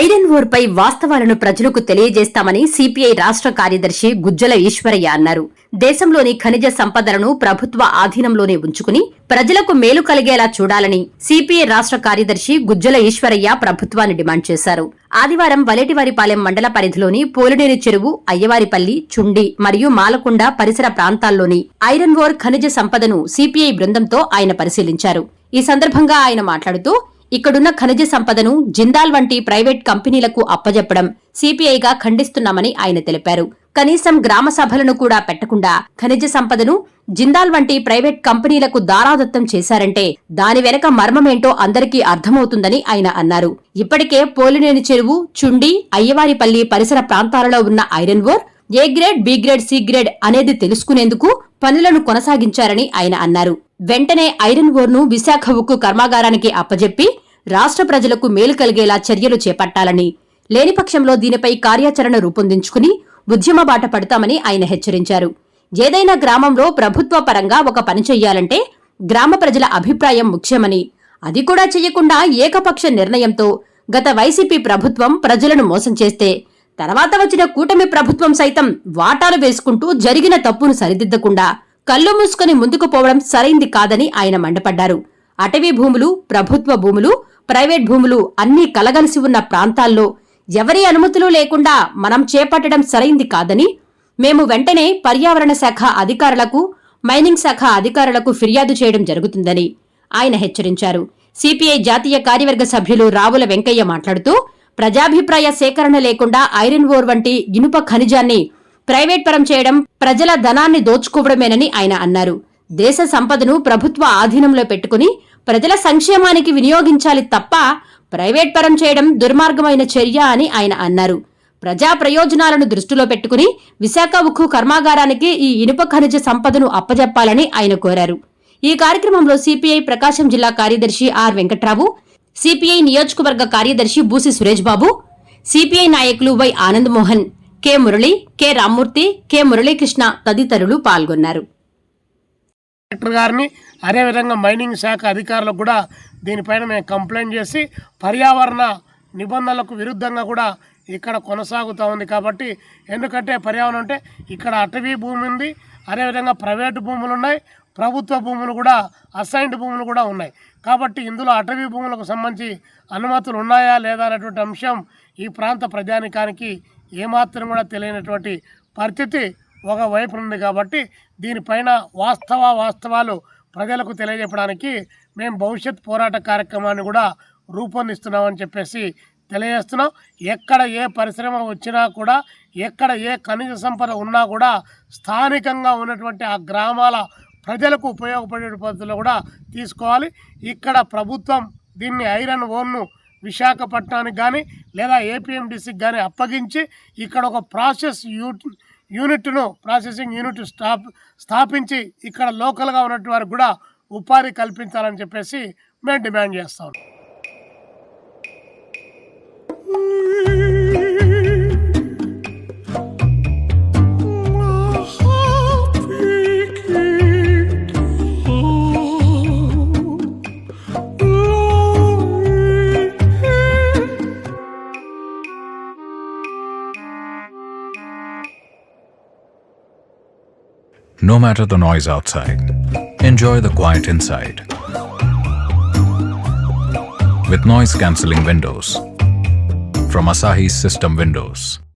Iron ore పై వాస్తవాలను ప్రజలకు తెలియజేస్తామని CPI రాష్ట్ర కార్యదర్శి గుజ్జల ఈశ్వరయ్య అన్నారు. దేశంలోని ఖనిజ సంపదలను ప్రభుత్వ ఆధీనంలోనే ఉంచుకుని ప్రజలకు మేలు కలిగేలా చూడాలని సిపిఐ రాష్ట్ర కార్యదర్శి గుజ్జల ఈశ్వరయ్య ప్రభుత్వాన్ని డిమాండ్ చేశారు. ఆదివారం వలేటివారిపాలెం మండల పరిధిలోని పోలినేని చెరువు, అయ్యవారిపల్లి, చుండి మరియు మాలకొండ పరిసర ప్రాంతాల్లోని ఐరన్ ఓర్ ఖనిజ సంపదను సిపిఐ బృందంతో ఆయన పరిశీలించారు. ఈ సందర్భంగా ఆయన మాట్లాడుతూ ఇక్కడున్న ఖనిజ సంపదను జిందాల్ వంటి ప్రైవేట్ కంపెనీలకు అప్పజెప్పడం సిపిఐగా ఖండిస్తున్నామని ఆయన తెలిపారు. కనీసం గ్రామ సభలను కూడా పెట్టకుండా ఖనిజ సంపదను జిందాల్ వంటి ప్రైవేట్ కంపెనీలకు దారాదత్తం చేశారంటే దాని వెనక మర్మమేంటో అందరికీ అర్థమవుతుందని ఆయన అన్నారు. ఇప్పటికే పోలినేని చెరువు, చుండి, అయ్యవారిపల్లి పరిసర ప్రాంతాలలో ఉన్న iron ore A grade, B grade, C grade అనేది తెలుసుకునేందుకు పనులను కొనసాగించారని ఆయన అన్నారు. వెంటనే ఐరన్ ఓర్ ను విశాఖ ఉక్కు కర్మాగారానికి అప్పజెప్పి రాష్ట్ర ప్రజలకు మేలు కలిగేలా చర్యలు చేపట్టాలని, లేని పక్షంలో దీనిపై కార్యాచరణ రూపొందించుకుని ఉద్యమ బాట పడతామని ఆయన హెచ్చరించారు. ఏదైనా గ్రామంలో ప్రభుత్వ పరంగా ఒక పని చెయ్యాలంటే గ్రామ ప్రజల అభిప్రాయం ముఖ్యమని, అది కూడా చెయ్యకుండా ఏకపక్ష నిర్ణయంతో గత వైసీపీ ప్రభుత్వం ప్రజలను మోసం చేస్తే తర్వాత వచ్చిన కూటమి ప్రభుత్వం సైతం వాటాలు వేసుకుంటూ జరిగిన తప్పును సరిదిద్దకుండా కళ్లు మూసుకుని ముందుకు పోవడం సరైంది కాదని ఆయన మండిపడ్డారు. అటవీ భూములు, ప్రభుత్వ భూములు, ప్రైవేట్ భూములు అన్నీ కలగలిసి ఉన్న ప్రాంతాల్లో ఎవరి అనుమతులు లేకుండా మనం చేపట్టడం సరైంది కాదని, మేము వెంటనే పర్యావరణ శాఖ అధికారులకు, మైనింగ్ శాఖ అధికారులకు ఫిర్యాదు చేయడం జరుగుతుందని ఆయన హెచ్చరించారు. సిపిఐ జాతీయ కార్యవర్గ సభ్యులు రావుల వెంకయ్య మాట్లాడుతూ ప్రజాభిప్రాయ సేకరణ లేకుండా ఐరన్ ఓర్ వంటి ఇనుప ఖనిజాన్ని ప్రైవేట్ పరం చేయడం ప్రజల ధనాన్ని దోచుకోవడమేనని ఆయన అన్నారు. దేశ సంపదను ప్రభుత్వ ఆధీనంలో పెట్టుకుని ప్రజల సంక్షేమానికి వినియోగించాలి తప్ప ప్రైవేట్ పరం చేయడం దుర్మార్గమైన చర్య అని ఆయన అన్నారు. ప్రజా ప్రయోజనాలను దృష్టిలో పెట్టుకుని విశాఖ ఉక్కు కర్మాగారానికి ఈ ఇనుప ఖనిజ సంపదను అప్పజెప్పాలని ఆయన కోరారు. ఈ కార్యక్రమంలో సిపిఐ ప్రకాశం జిల్లా కార్యదర్శి ఆర్ వెంకట్రావు, సిపిఐ నియోజకవర్గ కార్యదర్శి బూసి సురేష్ బాబు, సిపిఐ నాయకులు Y Anand Mohan, K Murali, K Rammurthy, K Muralikrishna తదితరులు పాల్గొన్నారు. కలెక్టర్ గారిని, అదేవిధంగా మైనింగ్ శాఖ అధికారులకు కూడా దీనిపైన మేము కంప్లైంట్ చేసి పర్యావరణ నిబంధనలకు విరుద్ధంగా కూడా ఇక్కడ కొనసాగుతూ ఉంది. కాబట్టి ఎందుకంటే పర్యావరణం అంటే ఇక్కడ అటవీ భూమి ఉంది, అదేవిధంగా ప్రైవేటు భూములు ఉన్నాయి, ప్రభుత్వ భూములు కూడా, అసైన్డ్ భూములు కూడా ఉన్నాయి. కాబట్టి ఇందులో అటవీ భూములకు సంబంధించి అనుమతులు ఉన్నాయా లేదా అనేటువంటి అంశం ఈ ప్రాంత ప్రజానికానికి ఏమాత్రం కూడా తెలియనటువంటి పరిస్థితి ఒకవైపు ఉంది. కాబట్టి దీనిపైన వాస్తవాలు ప్రజలకు తెలియజెప్పడానికి మేము భవిష్యత్ పోరాట కార్యక్రమాన్ని కూడా రూపొందిస్తున్నామని చెప్పేసి తెలియజేస్తున్నాం. ఎక్కడ ఏ పరిశ్రమ వచ్చినా కూడా, ఎక్కడ ఏ ఖనిజ సంపద ఉన్నా కూడా స్థానికంగా ఉన్నటువంటి ఆ గ్రామాల ప్రజలకు ఉపయోగపడే పద్ధతిలో కూడా తీసుకోవాలి. ఇక్కడ ప్రభుత్వం దీన్ని ఐరన్ ఓర్ను విశాఖపట్నానికి కానీ లేదా ఏపీఎండిసికి కానీ అప్పగించి ఇక్కడ ఒక ప్రాసెసింగ్ యూనిట్ స్థాపించి ఇక్కడ లోకల్గా ఉన్నటువంటి వారికి కూడా ఉపాధి కల్పించాలని చెప్పేసి మేము డిమాండ్ చేస్తాం. No matter the noise outside, enjoy the quiet inside. With noise cancelling windows from Asahi System Windows.